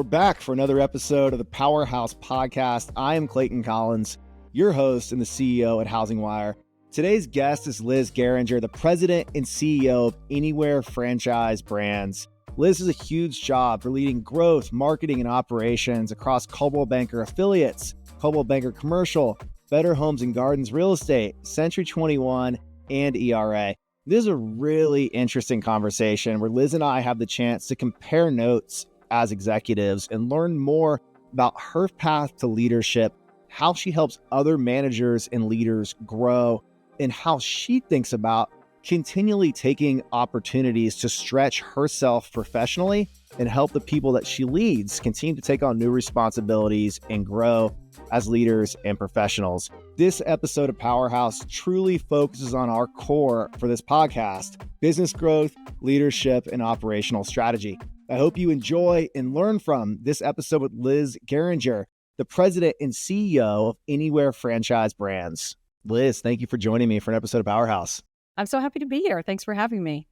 back for another episode of the Powerhouse Podcast. I am Clayton Collins, your host and the CEO at HousingWire. Today's guest is Liz Gehringer, the president and CEO of Anywhere Franchise Brands. Liz has a huge job for leading growth, marketing, and operations across Coldwell Banker affiliates, Coldwell Banker Commercial, Better Homes and Gardens Real Estate, Century 21, and ERA. This is a really interesting conversation where Liz and I have the chance to compare notes as executives and learn more about her path to leadership, how she helps other managers and leaders grow, and how she thinks about continually taking opportunities to stretch herself professionally and help the people that she leads continue to take on new responsibilities and grow as leaders and professionals. This episode of Powerhouse truly focuses on our core for this podcast: business growth, leadership, and operational strategy. I hope you enjoy and learn from this episode with Liz Gehringer, the president and CEO of Anywhere Franchise Brands. Liz, thank you for joining me for an episode of Powerhouse. I'm so happy to be here. Thanks for having me.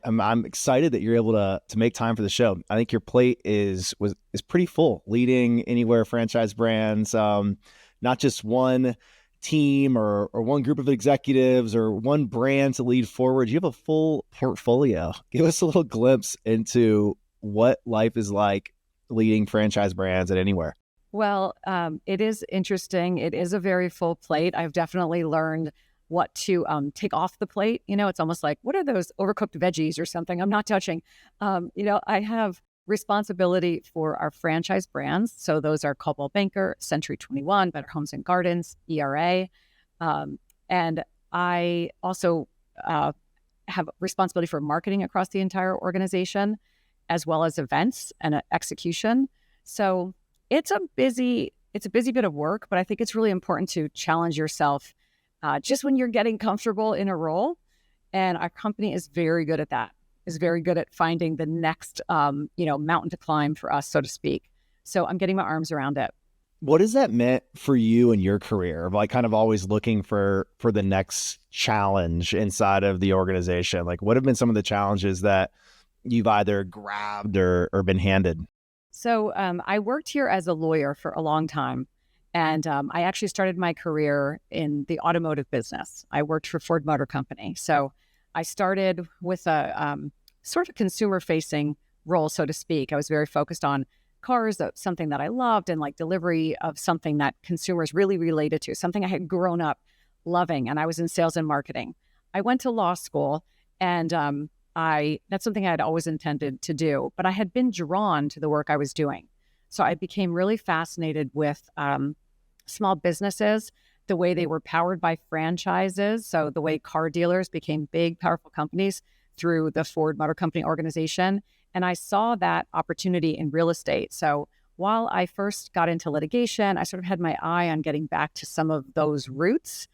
I'm excited that you're able to make time for the show. I think your plate is pretty full, leading Anywhere Franchise Brands, not just one team or one group of executives or one brand to lead forward. You have a full portfolio. Give us a little glimpse into what life is like leading franchise brands at Anywhere. Well, it is interesting. It is a very full plate. I've definitely learned what to take off the plate. You know, it's almost like, what are those overcooked veggies or something I'm not touching? I have responsibility for our franchise brands. So those are Coldwell Banker, Century 21, Better Homes and Gardens, ERA. And I also have responsibility for marketing across the entire organization, as well as events and execution. So it's a busy bit of work, but I think it's really important to challenge yourself just when you're getting comfortable in a role. And our company is very good at that, is very good at finding the next, mountain to climb for us, so to speak. So I'm getting my arms around it. What has that meant for you in your career, of like kind of always looking for the next challenge inside of the organization? Like, what have been some of the challenges that you've either grabbed or been handed? So I worked here as a lawyer for a long time. And I actually started my career in the automotive business. I worked for Ford Motor Company. So I started with a sort of consumer-facing role, so to speak. I was very focused on cars, something that I loved, and like delivery of something that consumers really related to, something I had grown up loving. And I was in sales and marketing. I went to law school, and that's something I had always intended to do, but I had been drawn to the work I was doing. So I became really fascinated with small businesses, the way they were powered by franchises. So the way car dealers became big, powerful companies through the Ford Motor Company organization. And I saw that opportunity in real estate. So while I first got into litigation, I sort of had my eye on getting back to some of those roots.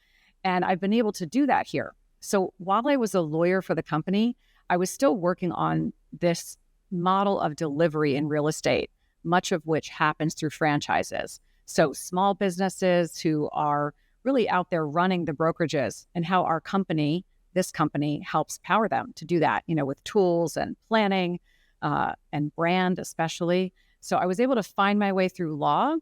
And I've been able to do that here. So while I was a lawyer for the company, I was still working on this model of delivery in real estate, much of which happens through franchises. So small businesses who are really out there running the brokerages, and how our company, this company, helps power them to do that, with tools and planning and brand especially. So I was able to find my way through law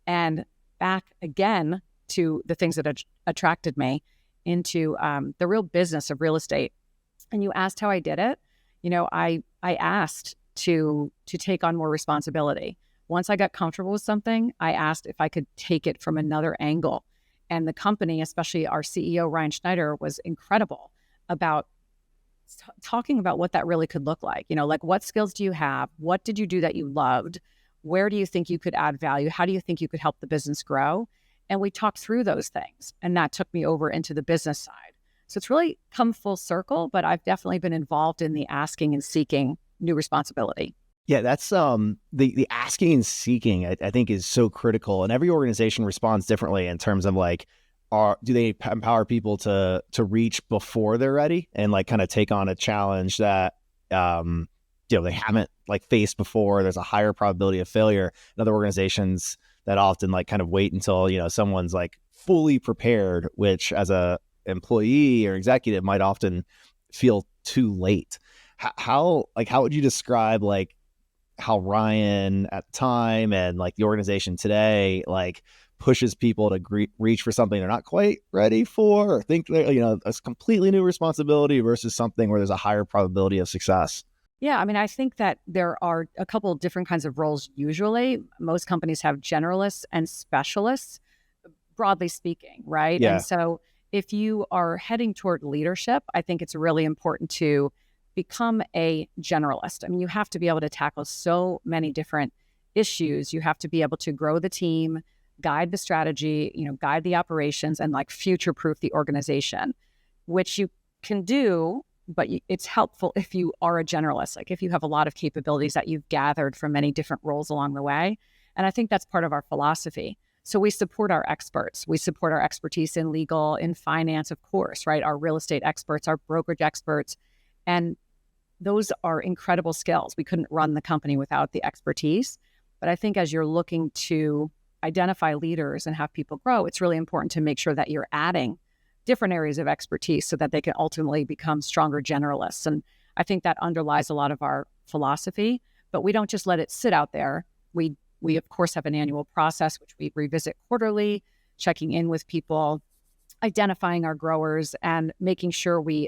and back again to the things that attracted me into the real business of real estate. And you asked how I did it. I asked to take on more responsibility. Once I got comfortable with something, I asked if I could take it from another angle. And the company, especially our CEO, Ryan Schneider, was incredible about talking about what that really could look like. Like, what skills do you have? What did you do that you loved? Where do you think you could add value? How do you think you could help the business grow? And we talked through those things. And that took me over into the business side. So it's really come full circle, but I've definitely been involved in the asking and seeking new responsibility. Yeah, that's the asking and seeking, I think, is so critical. And every organization responds differently in terms of like, do they empower people to reach before they're ready and like kind of take on a challenge that they haven't like faced before? There's a higher probability of failure. In other organizations that often like kind of wait until someone's like fully prepared, which as a employee or executive might often feel too late. How would you describe like how Ryan at the time and like the organization today, like pushes people to reach for something they're not quite ready for, or think that, a completely new responsibility versus something where there's a higher probability of success? Yeah, I mean, I think that there are a couple of different kinds of roles usually. Most companies have generalists and specialists, broadly speaking, right? And Yeah. so if you are heading toward leadership, I think it's really important to become a generalist. I mean, you have to be able to tackle so many different issues. You have to be able to grow the team, guide the strategy, guide the operations, and like future-proof the organization, which you can do, but it's helpful if you are a generalist, like if you have a lot of capabilities that you've gathered from many different roles along the way. And I think that's part of our philosophy. So we support our experts. We support our expertise in legal, in finance, of course, right? Our real estate experts, our brokerage experts. And those are incredible skills. We couldn't run the company without the expertise. But I think as you're looking to identify leaders and have people grow, it's really important to make sure that you're adding different areas of expertise so that they can ultimately become stronger generalists. And I think that underlies a lot of our philosophy, but we don't just let it sit out there. We of course have an annual process, which we revisit quarterly, checking in with people, identifying our growers, and making sure we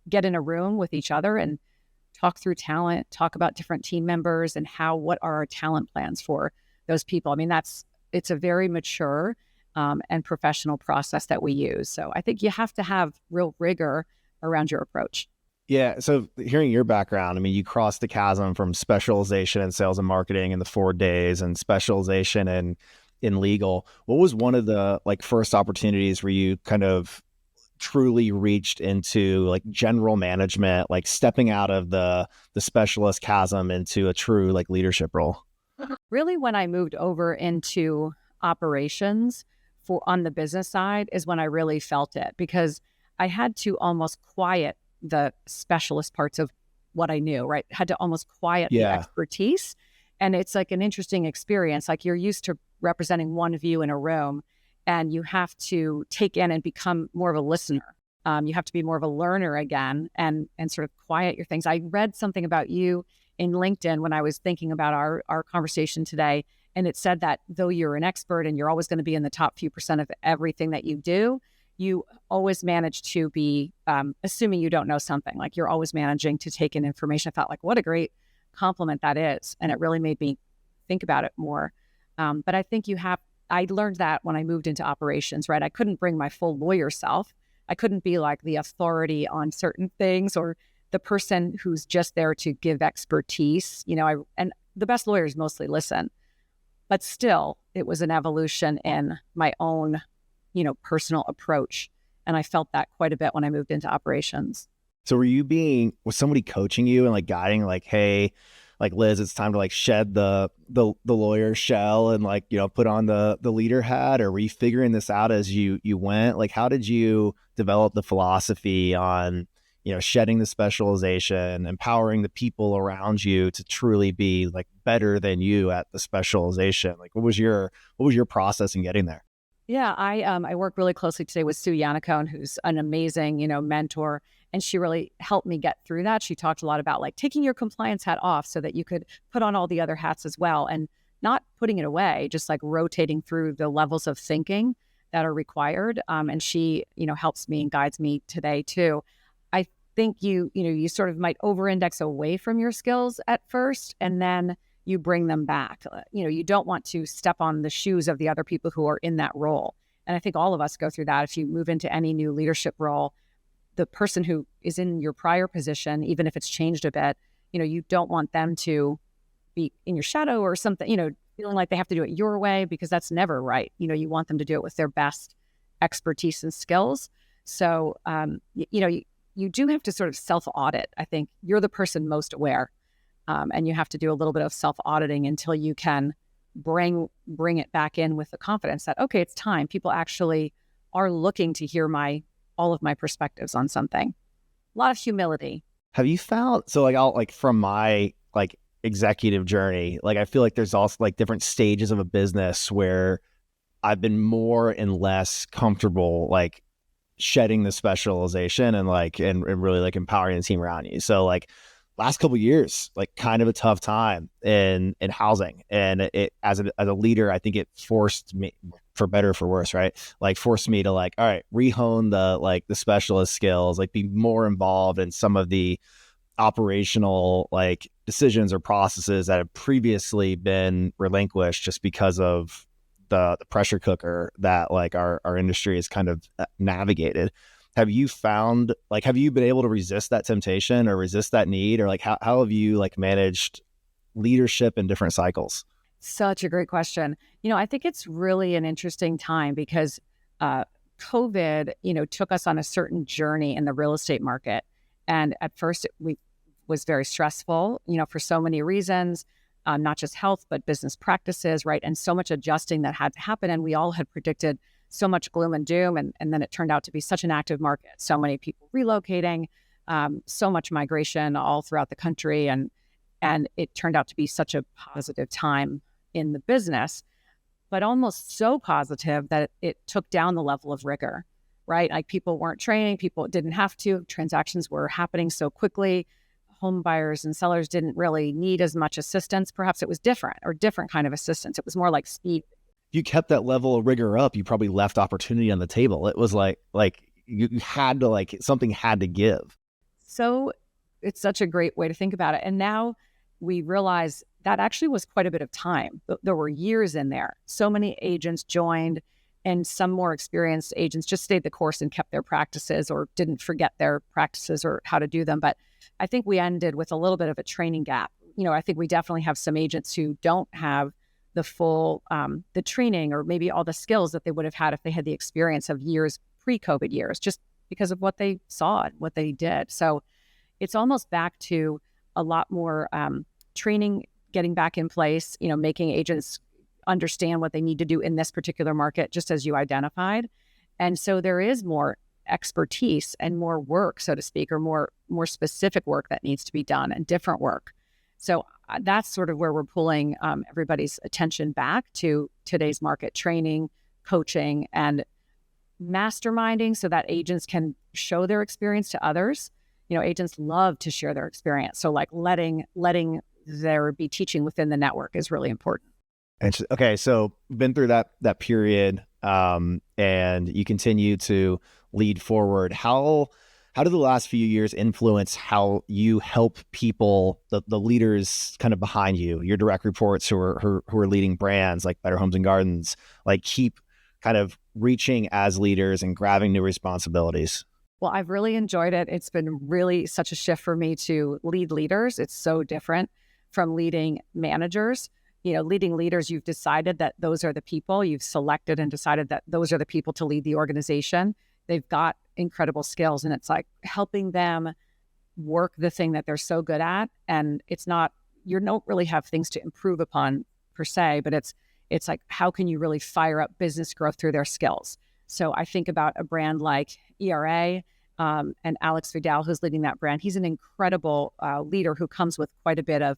get in a room with each other and talk through talent, talk about different team members and what are our talent plans for those people. I mean, it's a very mature and professional process that we use. So I think you have to have real rigor around your approach. Yeah. So hearing your background, I mean, you crossed the chasm from specialization in sales and marketing in the 4 days and specialization in legal. What was one of the like first opportunities where you kind of truly reached into like general management, like stepping out of the specialist chasm into a true like leadership role? Really, when I moved over into operations on the business side is when I really felt it, because I had to almost quiet the specialist parts of what I knew, right? Had to almost quiet the expertise. And it's like an interesting experience. Like you're used to representing one view in a room and you have to take in and become more of a listener. You have to be more of a learner again and sort of quiet your things. I read something about you in LinkedIn when I was thinking about our conversation today. And it said that though you're an expert and you're always going to be in the top few percent of everything that you do, you always manage to be, assuming you don't know something, like you're always managing to take in information. I thought like, what a great compliment that is. And it really made me think about it more. But I think I learned that when I moved into operations, right? I couldn't bring my full lawyer self. I couldn't be like the authority on certain things or the person who's just there to give expertise. And the best lawyers mostly listen, but still it was an evolution in my own personal approach. And I felt that quite a bit when I moved into operations. So was somebody coaching you and like guiding like, hey, like Liz, it's time to like shed the lawyer shell and like, put on the leader hat? Or were you figuring this out as you went? Like, how did you develop the philosophy on, shedding the specialization, empowering the people around you to truly be like better than you at the specialization? Like, what was your process in getting there? Yeah, I work really closely today with Sue Yannicone, who's an amazing, mentor, and she really helped me get through that. She talked a lot about like taking your compliance hat off so that you could put on all the other hats as well, and not putting it away, just like rotating through the levels of thinking that are required. And she, helps me and guides me today too. I think you sort of might over-index away from your skills at first, and then you bring them back. You don't want to step on the shoes of the other people who are in that role. And I think all of us go through that. If you move into any new leadership role, the person who is in your prior position, even if it's changed a bit, you don't want them to be in your shadow or something, feeling like they have to do it your way, because that's never right. You want them to do it with their best expertise and skills. So, you do have to sort of self-audit. I think you're the person most aware. And you have to do a little bit of self-auditing until you can bring it back in with the confidence that, okay, it's time. People actually are looking to hear all of my perspectives on something. A lot of humility. Have you found, so like from my like executive journey, like I feel like there's also like different stages of a business where I've been more and less comfortable like shedding the specialization and really like empowering the team around you. So like last couple of years, like kind of a tough time in housing. And it as a leader, I think it forced me, for better or for worse, right? Like forced me to like, all right, rehone the specialist skills, like be more involved in some of the operational like decisions or processes that have previously been relinquished just because of the pressure cooker that like our industry has kind of navigated. Have you found, like, have you been able to resist that temptation or resist that need, or like how have you like managed leadership in different cycles? Such a great question. I think it's really an interesting time because COVID, took us on a certain journey in the real estate market. And at first we was very stressful, for so many reasons, not just health, but business practices, right? And so much adjusting that had to happen. And we all had predicted so much gloom and doom. And then it turned out to be such an active market. So many people relocating, so much migration all throughout the country. And it turned out to be such a positive time in the business, but almost so positive that it took down the level of rigor, right? Like people weren't training, people didn't have to, transactions were happening so quickly. Home buyers and sellers didn't really need as much assistance. Perhaps it was different kind of assistance. It was more like speed. If you kept that level of rigor up, you probably left opportunity on the table. It was like you had to, like, something had to give. So it's such a great way to think about it. And now we realize that actually was quite a bit of time. There were years in there. So many agents joined, and some more experienced agents just stayed the course and kept their practices or didn't forget their practices or how to do them. But I think we ended with a little bit of a training gap. I think we definitely have some agents who don't have the full, the training or maybe all the skills that they would have had if they had the experience of years, pre-COVID years, just because of what they saw and what they did. So it's almost back to a lot more training, getting back in place, making agents understand what they need to do in this particular market, just as you identified. And so there is more expertise and more work, so to speak, or more specific work that needs to be done and different work. So that's sort of where we're pulling everybody's attention back to today's market: training, coaching, and masterminding so that agents can show their experience to others. Agents love to share their experience. So like letting there be teaching within the network is really important. Okay, so been through that period, and you continue to lead forward. How do the last few years influence how you help people, the leaders kind of behind you, your direct reports who are leading brands like Better Homes and Gardens, like keep kind of reaching as leaders and grabbing new responsibilities? Well, I've really enjoyed it. It's been really such a shift for me to lead leaders. It's so different from leading managers. Leading leaders, you've decided that those are the people, you've selected and decided that those are the people to lead the organization. They've got incredible skills, and it's like helping them work the thing that they're so good at. And it's not, you don't really have things to improve upon per se, but it's like, how can you really fire up business growth through their skills? So I think about a brand like ERA, and Alex Vidal, who's leading that brand. He's an incredible leader who comes with quite a bit of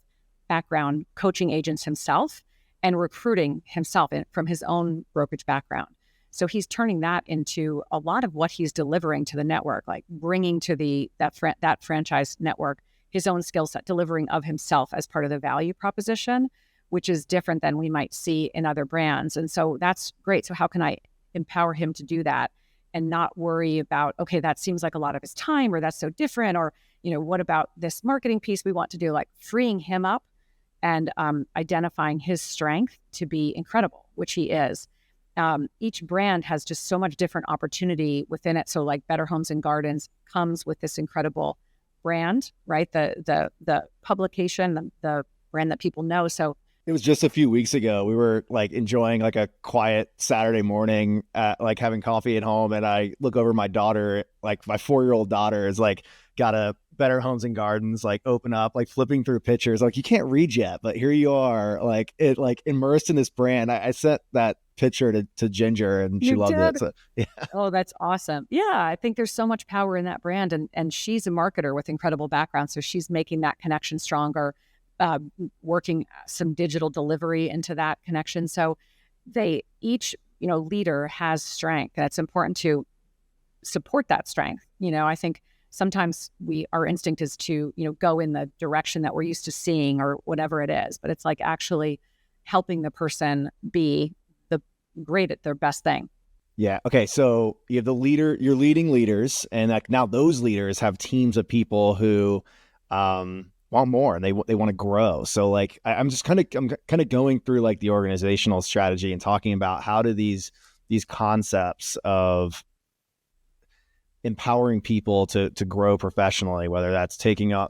background coaching agents himself and recruiting himself from his own brokerage background. So he's turning that into a lot of what he's delivering to the network, like bringing to that franchise network his own skill set, delivering of himself as part of the value proposition, which is different than we might see in other brands. And so that's great. So how can I empower him to do that and not worry about, okay, that seems like a lot of his time, or that's so different, or, what about this marketing piece we want to do, like freeing him up and identifying his strength to be incredible, which he is. Each brand has just so much different opportunity within it. So like Better Homes and Gardens comes with this incredible brand, right? The publication, the brand that people know. So it was just a few weeks ago. We were like enjoying like a quiet Saturday morning, like having coffee at home. And I look over my daughter, like my 4-year-old daughter is like, got a Better Homes and Gardens, like open up, like flipping through pictures. Like you can't read yet, but here you are, like it, like immersed in this brand. I sent that picture to Ginger and she loved it. So, yeah. Oh, that's awesome. Yeah. I think there's so much power in that brand, and she's a marketer with incredible background. So she's making that connection stronger, working some digital delivery into that connection. So they each, leader has strength, and it's important to support that strength. I think sometimes our instinct is to, go in the direction that we're used to seeing or whatever it is. But it's like actually helping the person be great at their best thing. Yeah. Okay. So you have you're leading leaders, and like now those leaders have teams of people who want more, and they want to grow. So like I'm kind of going through like the organizational strategy and talking about how do these concepts of empowering people to grow professionally, whether that's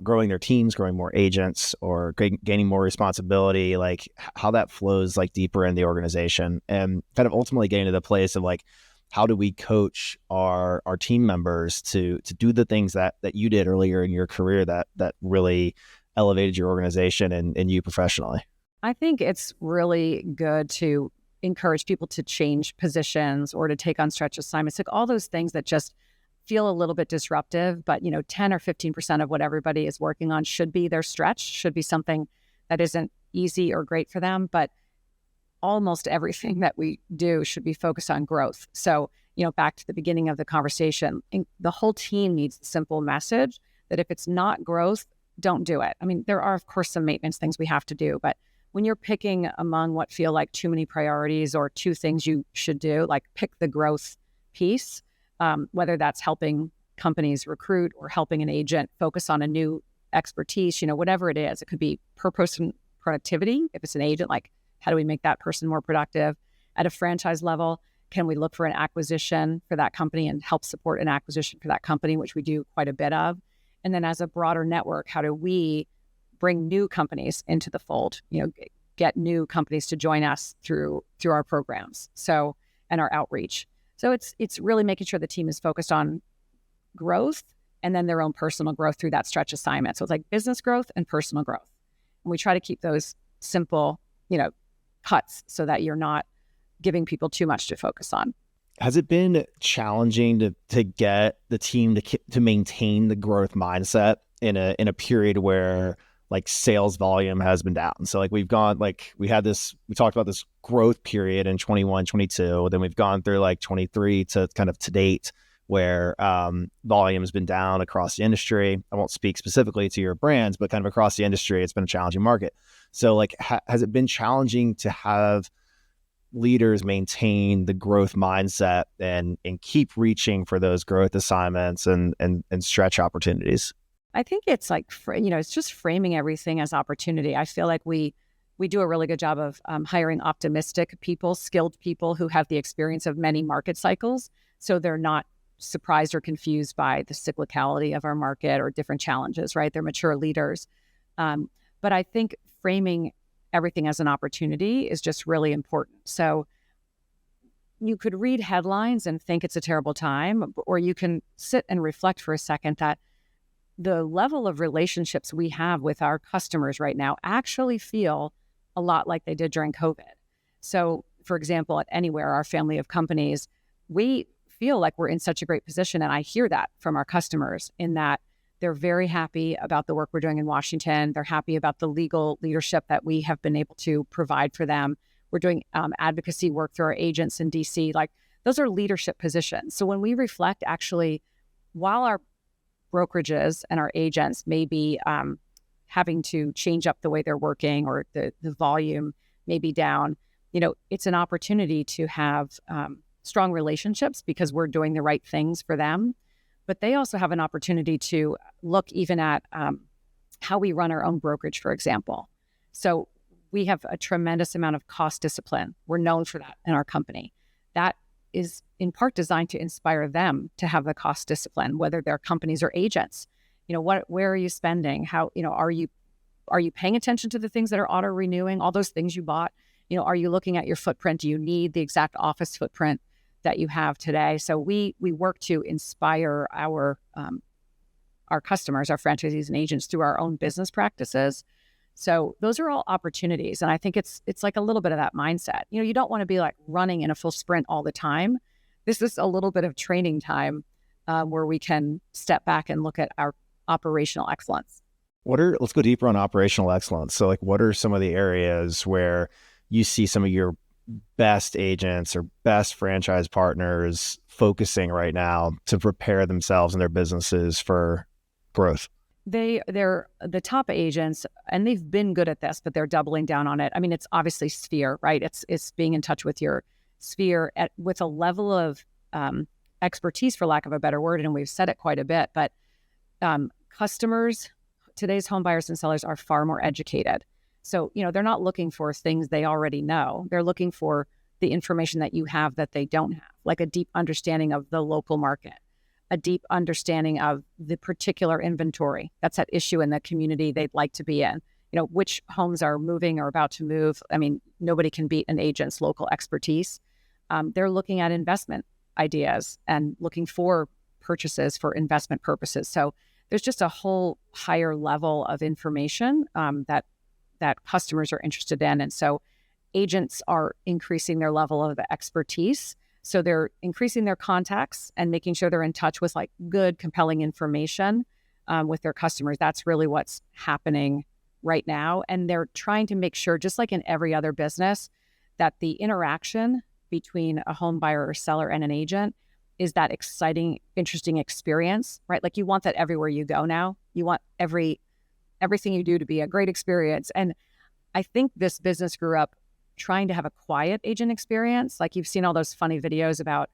growing their teams, growing more agents, or gaining more responsibility, like how that flows like deeper in the organization, and kind of ultimately getting to the place of like, how do we coach our team members to do the things that you did earlier in your career that really elevated your organization and you professionally? I think it's really good to encourage people to change positions or to take on stretch assignments, like all those things that just feel a little bit disruptive, but 10 or 15% of what everybody is working on should be their stretch, should be something that isn't easy or great for them. But almost everything that we do should be focused on growth. So, back to the beginning of the conversation, the whole team needs the simple message that if it's not growth, don't do it. I mean, there are, of course, some maintenance things we have to do, but when you're picking among what feel like too many priorities or two things you should do, like pick the growth piece. Whether that's helping companies recruit or helping an agent focus on a new expertise, whatever it is. It could be per person productivity. If it's an agent, like how do we make that person more productive? At a franchise level, can we look for an acquisition for that company and help support an acquisition for that company, which we do quite a bit of? And then as a broader network, how do we bring new companies into the fold, get new companies to join us through our programs, and our outreach. So it's really making sure the team is focused on growth and then their own personal growth through that stretch assignment. So it's like business growth and personal growth. And we try to keep those simple, cuts so that you're not giving people too much to focus on. Has it been challenging to get the team to maintain the growth mindset in a period where like sales volume has been down? So like we talked about this growth period in 21, 22, then we've gone through like 23 to kind of to date where volume has been down across the industry. I won't speak specifically to your brands, but kind of across the industry, it's been a challenging market. So like, has it been challenging to have leaders maintain the growth mindset and keep reaching for those growth assignments and stretch opportunities? I think it's like, it's just framing everything as opportunity. I feel like we do a really good job of hiring optimistic people, skilled people who have the experience of many market cycles. So they're not surprised or confused by the cyclicality of our market or different challenges, right? They're mature leaders. But I think framing everything as an opportunity is just really important. So you could read headlines and think it's a terrible time, or you can sit and reflect for a second that the level of relationships we have with our customers right now actually feel a lot like they did during COVID. So, for example, at Anywhere, our family of companies, we feel like we're in such a great position. And I hear that from our customers in that they're very happy about the work we're doing in Washington. They're happy about the legal leadership that we have been able to provide for them. We're doing advocacy work through our agents in DC. Like those are leadership positions. So when we reflect, actually, while our brokerages and our agents may be having to change up the way they're working or the volume may be down, it's an opportunity to have strong relationships because we're doing the right things for them. But they also have an opportunity to look even at how we run our own brokerage, for example. So we have a tremendous amount of cost discipline. We're known for that in our company. That is in part designed to inspire them to have the cost discipline, whether they're companies or agents. Where are you spending? How, are you paying attention to the things that are auto renewing, all those things you bought? Are you looking at your footprint? Do you need the exact office footprint that you have today? So we work to inspire our customers, our franchisees and agents through our own business practices. So those are all opportunities. And I think it's like a little bit of that mindset. You don't want to be like running in a full sprint all the time. This is a little bit of training time where we can step back and look at our operational excellence. Let's go deeper on operational excellence. So like, what are some of the areas where you see some of your best agents or best franchise partners focusing right now to prepare themselves and their businesses for growth? They're the top agents, and they've been good at this, but they're doubling down on it. I mean, it's obviously sphere, right? It's being in touch with your sphere with a level of expertise, for lack of a better word, and we've said it quite a bit. But customers, today's home buyers and sellers, are far more educated. So they're not looking for things they already know. They're looking for the information that you have that they don't have, like a deep understanding of the local market, a deep understanding of the particular inventory that's at issue in the community they'd like to be in. Which homes are moving or about to move. I mean, nobody can beat an agent's local expertise. They're looking at investment ideas and looking for purchases for investment purposes. So there's just a whole higher level of information that customers are interested in. And so agents are increasing their level of expertise. So they're increasing their contacts and making sure they're in touch with like good, compelling information with their customers. That's really what's happening right now. And they're trying to make sure, just like in every other business, that the interaction between a home buyer or seller and an agent is that exciting, interesting experience, right? Like you want that everywhere you go now. You want everything you do to be a great experience. And I think this business grew up trying to have a quiet agent experience. Like you've seen all those funny videos about,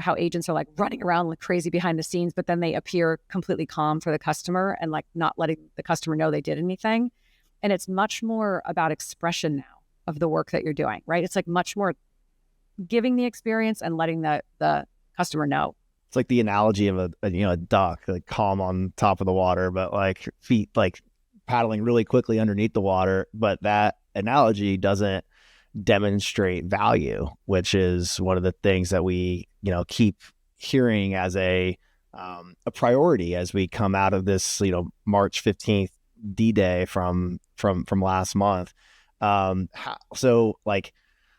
how agents are like running around like crazy behind the scenes, but then they appear completely calm for the customer and like not letting the customer know they did anything. And it's much more about expression now of the work that you're doing, right? It's like much more giving the experience and letting the customer know. It's like the analogy of a duck, like calm on top of the water, but like feet like paddling really quickly underneath the water. But that analogy doesn't demonstrate value, which is one of the things that we keep hearing as a priority as we come out of this March 15th D-Day from last month. So like,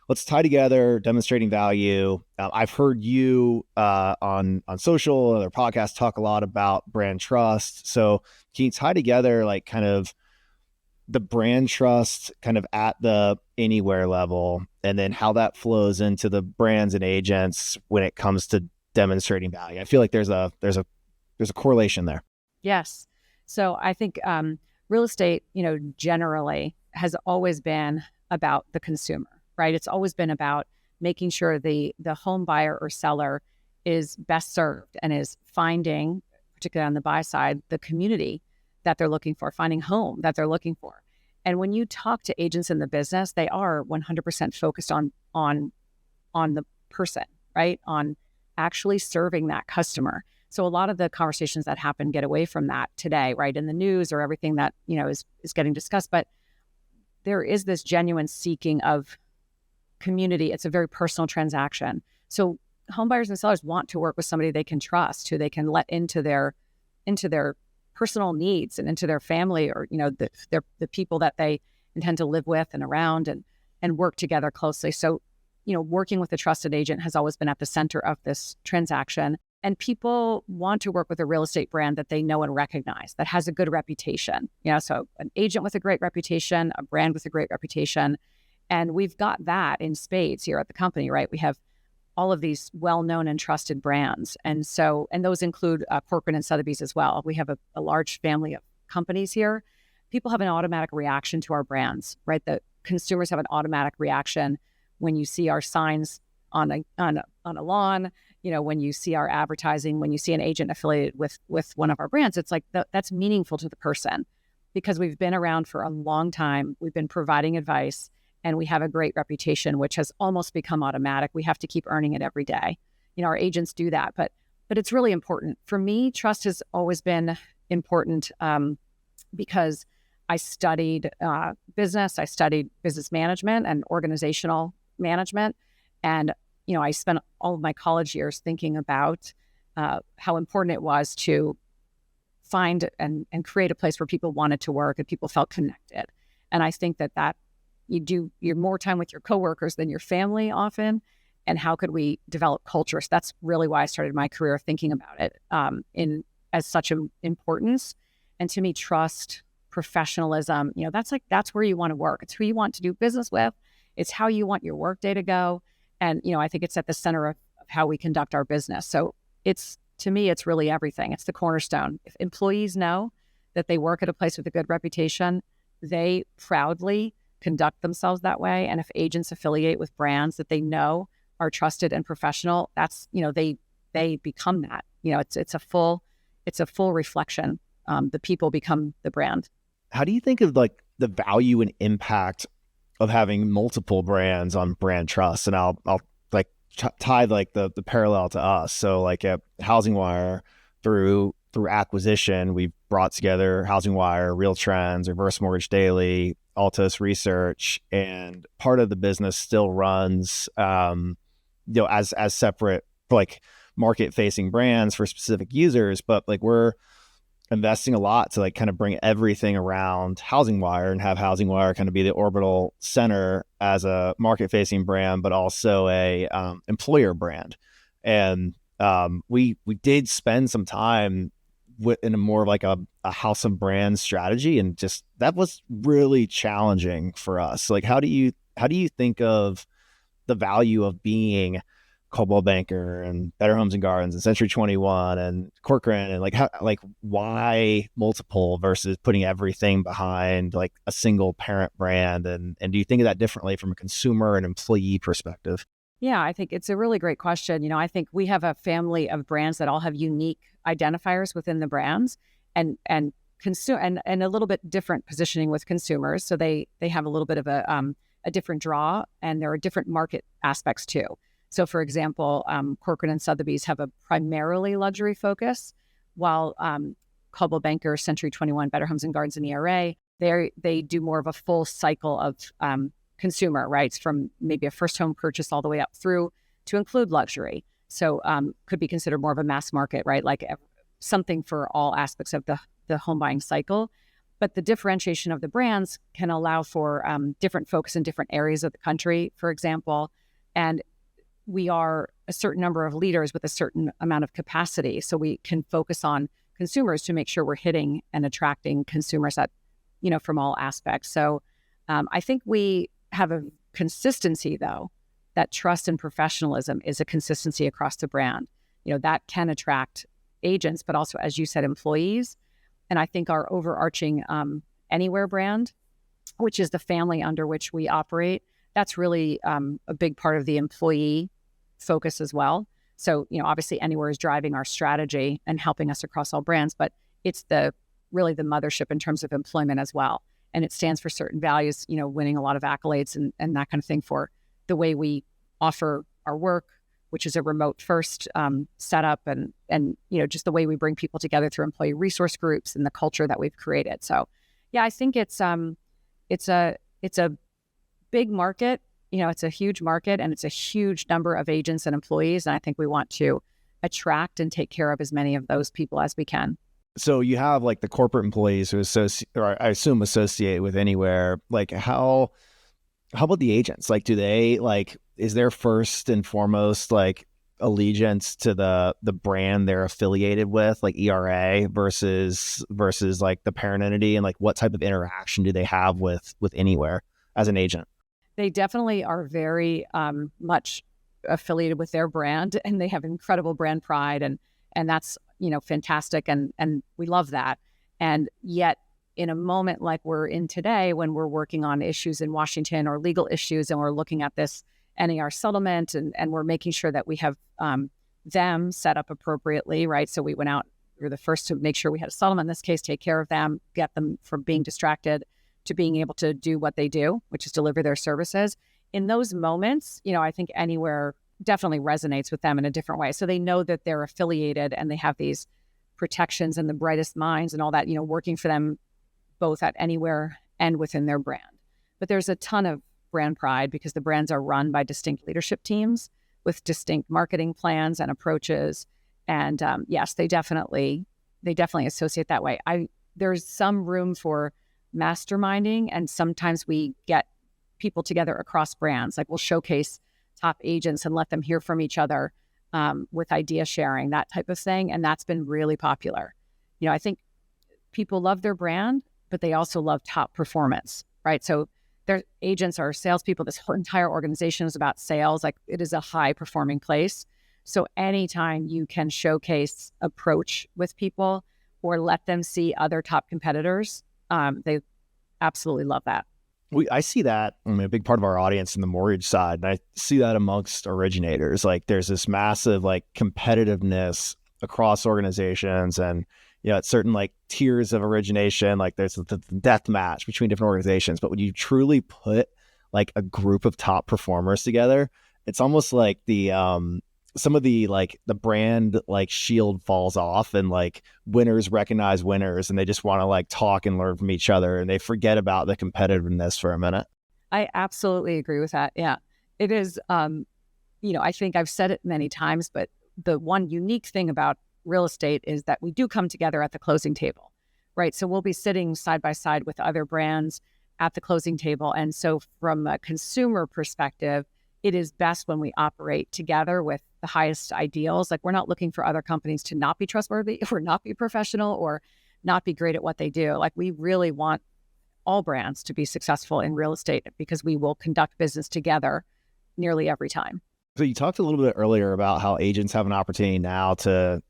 let's tie together demonstrating value. I've heard you on social and other podcasts talk a lot about brand trust. So can you tie together like kind of the brand trust kind of at the anywhere level, and then how that flows into the brands and agents when it comes to demonstrating value? I feel like there's a correlation there. Yes. So I think real estate, generally has always been about the consumer, right? It's always been about making sure the home buyer or seller is best served and is finding, particularly on the buy side, the community that they're looking for, finding home that they're looking for. And when you talk to agents in the business, they are 100% focused on the person, right? On actually serving that customer. So a lot of the conversations that happen get away from that today, right? In the news or everything that, is getting discussed. But there is this genuine seeking of community. It's a very personal transaction. So home buyers and sellers want to work with somebody they can trust, who they can let into their personal needs and into their family, or the people that they intend to live with and around, and work together closely. So working with a trusted agent has always been at the center of this transaction. And people want to work with a real estate brand that they know and recognize, that has a good reputation. So an agent with a great reputation, a brand with a great reputation. And we've got that in spades here at the company, right? We have all of these well-known and trusted brands. And those include Corcoran and Sotheby's as well. We have a large family of companies here. People have an automatic reaction to our brands, right? The consumers have an automatic reaction when you see our signs on a lawn, when you see our advertising, when you see an agent affiliated with one of our brands. It's like that's meaningful to the person because we've been around for a long time. We've been providing advice, and we have a great reputation, which has almost become automatic. We have to keep earning it every day. Our agents do that, but it's really important. For me, trust has always been important because I studied business. I studied business management and organizational management. And, I spent all of my college years thinking about how important it was to find and create a place where people wanted to work and people felt connected. And I think that you're more time with your coworkers than your family often. And how could we develop culture? So that's really why I started my career thinking about it as such an importance. And to me, trust, professionalism, that's where you want to work. It's who you want to do business with. It's how you want your work day to go. And, I think it's at the center of how we conduct our business. So to me, it's really everything. It's the cornerstone. If employees know that they work at a place with a good reputation, they proudly conduct themselves that way. And if agents affiliate with brands that they know are trusted and professional, that's, they become that. It's a full reflection. The people become the brand. How do you think of like the value and impact of having multiple brands on brand trust? And I'll like tie like the parallel to us. So like at HousingWire, through acquisition, we've brought together HousingWire, Real Trends, Reverse Mortgage Daily, Altos Research, and part of the business still runs as separate like market facing brands for specific users, but like we're investing a lot to like kind of bring everything around HousingWire and have HousingWire kind of be the orbital center as a market facing brand, but also a employer brand. And we did spend some time in a more of like a house of brands strategy, and just that was really challenging for us. Like how do you think of the value of being Coldwell Banker and Better Homes and Gardens and Century 21 and Corcoran, and why multiple versus putting everything behind like a single parent brand? And do you think of that differently from a consumer and employee perspective? Yeah, I think it's a really great question. I think we have a family of brands that all have unique identifiers within the brands and a little bit different positioning with consumers. So they have a little bit of a different draw, and there are different market aspects too. So for example, Corcoran and Sotheby's have a primarily luxury focus, while Coldwell Banker, Century 21, Better Homes and Gardens, and ERA, they do more of a full cycle of consumer, right? From maybe a first home purchase all the way up through to include luxury. So could be considered more of a mass market, right? Like something for all aspects of the home buying cycle. But the differentiation of the brands can allow for different focus in different areas of the country, for example. And we are a certain number of leaders with a certain amount of capacity. So we can focus on consumers to make sure we're hitting and attracting consumers that, from all aspects. So I think we have a consistency, though, that trust and professionalism is a consistency across the brand. That can attract agents, but also, as you said, employees. And I think our overarching Anywhere brand, which is the family under which we operate, that's really a big part of the employee focus as well. So, obviously Anywhere is driving our strategy and helping us across all brands, but it's really the mothership in terms of employment as well. And it stands for certain values, winning a lot of accolades and that kind of thing for the way we offer our work, which is a remote first setup, and just the way we bring people together through employee resource groups and the culture that we've created. So yeah, I think it's a big market. It's a huge market, and it's a huge number of agents and employees. And I think we want to attract and take care of as many of those people as we can. So you have like the corporate employees who associate with Anywhere. Like how about the agents? Like, do they is there first and foremost like allegiance to the brand they're affiliated with, like ERA versus like the parent entity, and like what type of interaction do they have with Anywhere as an agent? They definitely are very much affiliated with their brand, and they have incredible brand pride, and that's fantastic, and we love that. And yet, in a moment like we're in today, when we're working on issues in Washington or legal issues, and we're looking at this NAR settlement, and we're making sure that we have them set up appropriately, right? So we went out, we were the first to make sure we had a settlement in this case, take care of them, get them from being distracted to being able to do what they do, which is deliver their services. In those moments, I think Anywhere definitely resonates with them in a different way. So they know that they're affiliated and they have these protections and the brightest minds and all that, working for them both at Anywhere and within their brand. But there's a ton of brand pride because the brands are run by distinct leadership teams with distinct marketing plans and approaches. And yes, they definitely associate that way. There's some room for masterminding, and sometimes we get people together across brands. Like we'll showcase top agents and let them hear from each other with idea sharing, that type of thing. And that's been really popular. I think people love their brand, but they also love top performance, right? So their agents are salespeople. This whole entire organization is about sales. Like it is a high performing place. So anytime you can showcase approach with people or let them see other top competitors, they absolutely love that. I see that. I mean, a big part of our audience in the mortgage side, and I see that amongst originators. Like, there's this massive like competitiveness across organizations, and at certain like tiers of origination, like there's the death match between different organizations. But when you truly put like a group of top performers together, it's almost like the some of the like the brand like shield falls off, and like winners recognize winners, and they just want to like talk and learn from each other, and they forget about the competitiveness for a minute. I absolutely agree with that. Yeah, it is. I think I've said it many times, but the one unique thing about real estate is that we do come together at the closing table, right? So we'll be sitting side by side with other brands at the closing table. And so from a consumer perspective, it is best when we operate together with the highest ideals. Like, we're not looking for other companies to not be trustworthy or not be professional or not be great at what they do. Like, we really want all brands to be successful in real estate because we will conduct business together nearly every time. So you talked a little bit earlier about how agents have an opportunity now to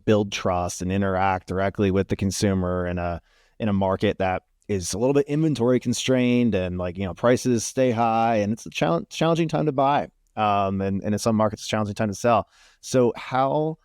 build trust and interact directly with the consumer in a market that is a little bit inventory constrained, and like, prices stay high, and it's a challenging time to buy. And in some markets, it's a challenging time to sell. So how,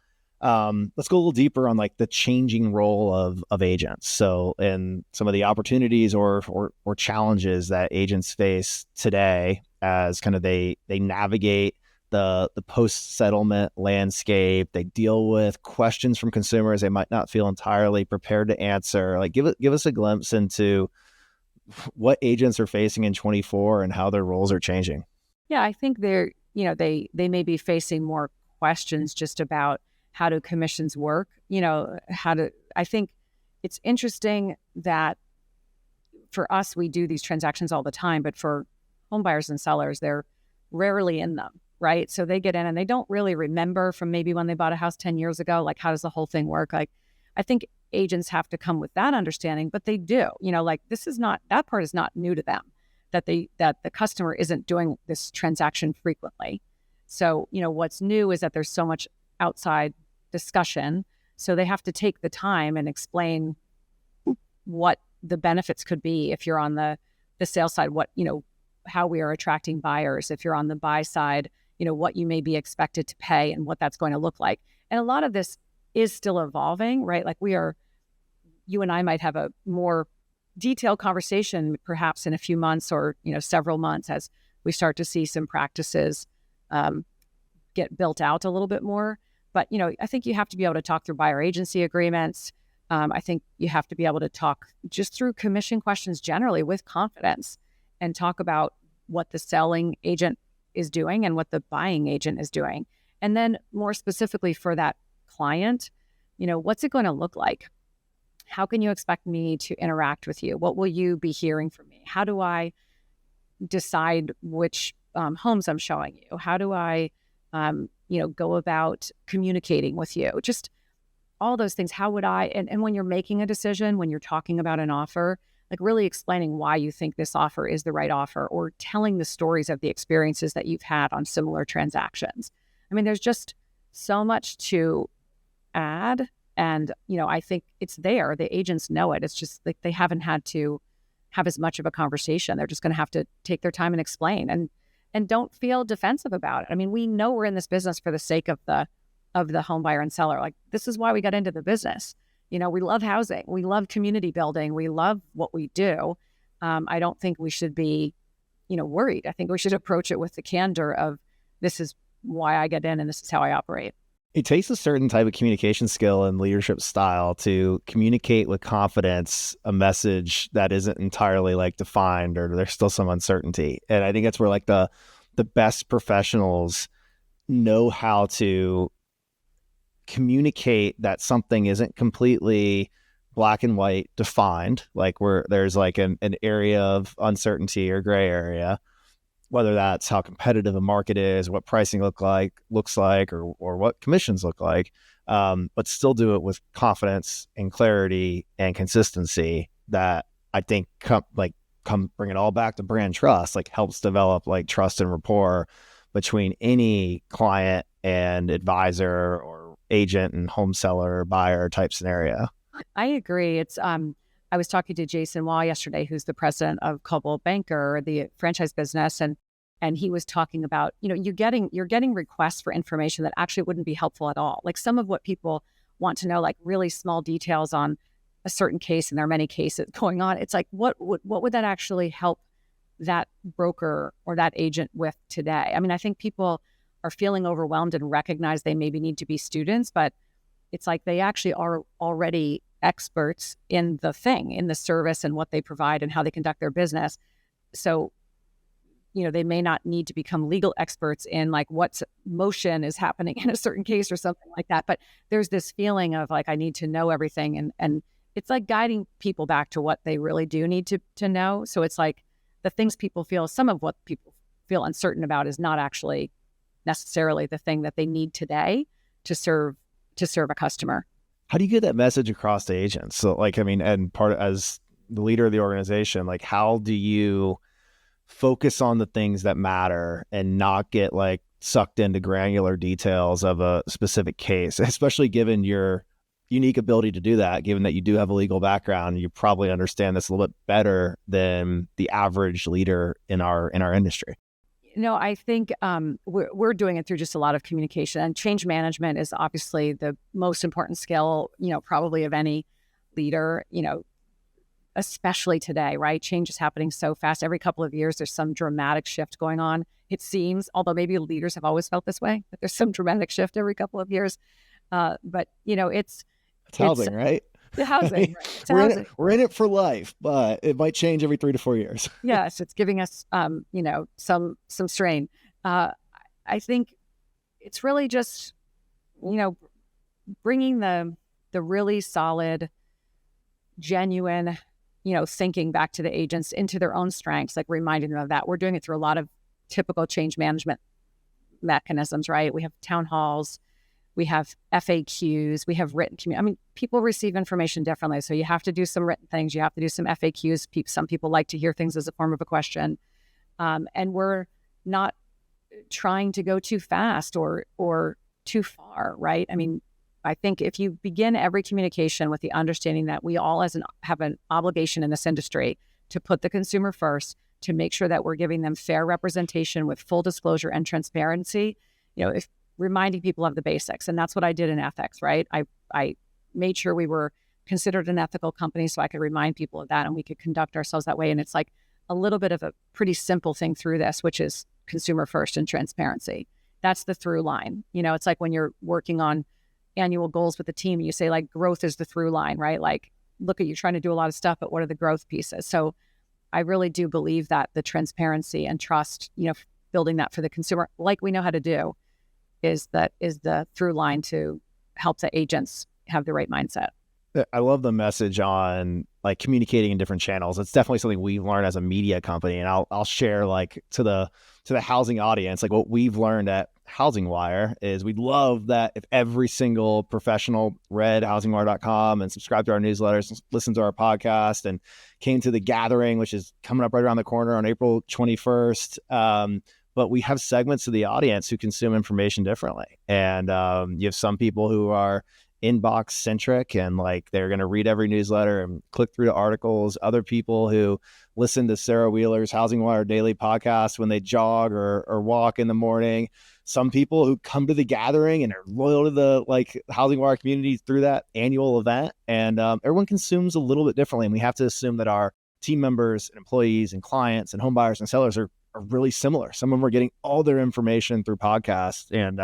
let's go a little deeper on like the changing role of agents. So, and some of the opportunities or challenges that agents face today as kind of they navigate the post-settlement landscape. They deal with questions from consumers they might not feel entirely prepared to answer. Like, give us a glimpse into what agents are facing in 24 and how their roles are changing. Yeah, I think they may be facing more questions just about how do commissions work. I think it's interesting that for us, we do these transactions all the time, but for home buyers and sellers, they're rarely in them. Right. So they get in and they don't really remember from maybe when they bought a house 10 years ago, like, how does the whole thing work? Like, I think agents have to come with that understanding, but they do, like, that part is not new to them, that the customer isn't doing this transaction frequently. So, what's new is that there's so much outside discussion. So they have to take the time and explain what the benefits could be if you're on the sales side, how we are attracting buyers. If you're on the buy side, what you may be expected to pay and what that's going to look like. And a lot of this is still evolving, right? Like, you and I might have a more detailed conversation perhaps in a few months or, several months as we start to see some practices get built out a little bit more. But, I think you have to be able to talk through buyer agency agreements. I think you have to be able to talk just through commission questions generally with confidence and talk about what the selling agent is doing and what the buying agent is doing. And then more specifically for that client, what's it going to look like? How can you expect me to interact with you? What will you be hearing from me? How do I decide which homes I'm showing you? How do I, go about communicating with you? Just all those things. How would I, and when you're making a decision, when you're talking about an offer, like really explaining why you think this offer is the right offer, or telling the stories of the experiences that you've had on similar transactions. I mean, there's just so much to add. And, I think it's there. The agents know it. It's just like they haven't had to have as much of a conversation. They're just going to have to take their time and explain and don't feel defensive about it. I mean, we know we're in this business for the sake of the home buyer and seller. Like, this is why we got into the business. We love housing. We love community building. We love what we do. I don't think we should be, worried. I think we should approach it with the candor of, this is why I get in and this is how I operate. It takes a certain type of communication skill and leadership style to communicate with confidence a message that isn't entirely like defined, or there's still some uncertainty. And I think that's where like the best professionals know how to communicate that something isn't completely black and white defined, like where there's like an area of uncertainty or gray area, whether that's how competitive a market is, what pricing looks like, or what commissions look like, but still do it with confidence and clarity and consistency that I think come bring it all back to brand trust, like helps develop like trust and rapport between any client and advisor or agent and home seller buyer type scenario. I agree. It's I was talking to Jason Waugh yesterday, who's the president of Coldwell Banker, the franchise business, and he was talking about, you're getting requests for information that actually wouldn't be helpful at all. Like some of what people want to know, like really small details on a certain case, and there are many cases going on. It's like, what would that actually help that broker or that agent with today? I mean, I think people are feeling overwhelmed and recognize they maybe need to be students, but it's like they actually are already experts in the thing, in the service and what they provide and how they conduct their business. So, they may not need to become legal experts in like what motion is happening in a certain case or something like that. But there's this feeling of like, I need to know everything. And it's like guiding people back to what they really do need to know. So it's like the things some of what people feel uncertain about is not actually necessarily the thing that they need today to serve a customer. How do you get that message across to agents? So and as the leader of the organization, like how do you focus on the things that matter and not get like sucked into granular details of a specific case, especially given your unique ability to do that, given that you do have a legal background, you probably understand this a little bit better than the average leader in our industry. I think we're doing it through just a lot of communication, and change management is obviously the most important skill, probably of any leader, especially today, right? Change is happening so fast. Every couple of years, there's some dramatic shift going on. It seems, although maybe leaders have always felt this way, that there's some dramatic shift every couple of years. But it's housing, right? The housing. Right? We're in it for life, but it might change every 3 to 4 years. Yes, it's giving us, some strain. I think it's really just, bringing the really solid, genuine, thinking back to the agents into their own strengths, like reminding them of that. We're doing it through a lot of typical change management mechanisms, right? We have town halls, we have FAQs, we have written community. I mean, people receive information differently. So you have to do some written things. You have to do some FAQs. Some people like to hear things as a form of a question. And we're not trying to go too fast or too far, right? I mean, I think if you begin every communication with the understanding that we all have an obligation in this industry to put the consumer first, to make sure that we're giving them fair representation with full disclosure and transparency, if reminding people of the basics. And that's what I did in ethics, right? I made sure we were considered an ethical company so I could remind people of that and we could conduct ourselves that way. And it's like a little bit of a pretty simple thing through this, which is consumer first and transparency. That's the through line. It's like when you're working on annual goals with the team, you say like growth is the through line, right? Like, look at you trying to do a lot of stuff, but what are the growth pieces? So I really do believe that the transparency and trust, building that for the consumer, like we know how to do, is the through line to help the agents have the right mindset. I love the message on like communicating in different channels. It's definitely something we've learned as a media company, and I'll share like to the housing audience, like what we've learned at HousingWire is we'd love that if every single professional read HousingWire.com and subscribed to our newsletters, listened to our podcast, and came to the gathering, which is coming up right around the corner on April 21st. But we have segments of the audience who consume information differently. And you have some people who are inbox centric and like they're going to read every newsletter and click through the articles. Other people who listen to Sarah Wheeler's Housing Wire daily podcast when they jog or walk in the morning. Some people who come to the gathering and are loyal to the like Housing Wire community through that annual event. And everyone consumes a little bit differently. And we have to assume that our team members and employees and clients and home buyers and sellers are really similar. Some of them are getting all their information through podcasts. And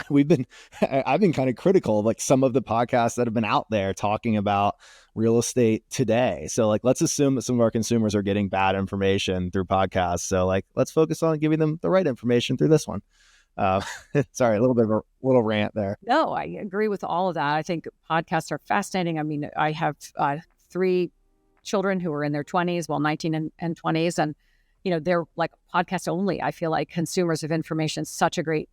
I've been kind of critical of like some of the podcasts that have been out there talking about real estate today. So like, let's assume that some of our consumers are getting bad information through podcasts. So like, let's focus on giving them the right information through this one. Sorry, a little bit of a little rant there. No, I agree with all of that. I think podcasts are fascinating. I mean, I have 3 children who are in their 20s, 19 and 20s. And, they're like podcast only. I feel like consumers of information is such a great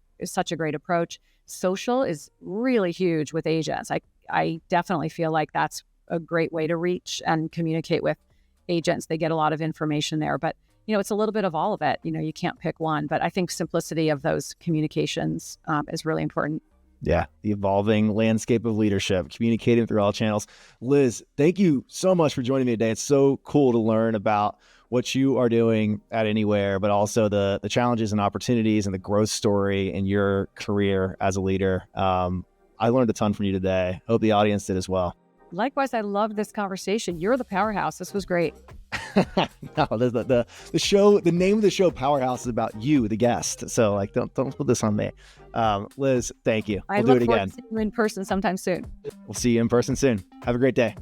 approach. Social is really huge with agents. I definitely feel like that's a great way to reach and communicate with agents. They get a lot of information there, but it's a little bit of all of it. You can't pick one, but I think simplicity of those communications is really important. Yeah, the evolving landscape of leadership, communicating through all channels. Liz, thank you so much for joining me today. It's so cool to learn about what you are doing at Anywhere, but also the challenges and opportunities and the growth story in your career as a leader. I learned a ton from you today. Hope the audience did as well. Likewise, I loved this conversation. You're the powerhouse. This was great. No, the show, the name of the show, Powerhouse, is about you, the guest. So don't put this on me. Liz, thank you. We'll do it again. I look forward to seeing you in person sometime soon. We'll see you in person soon. Have a great day.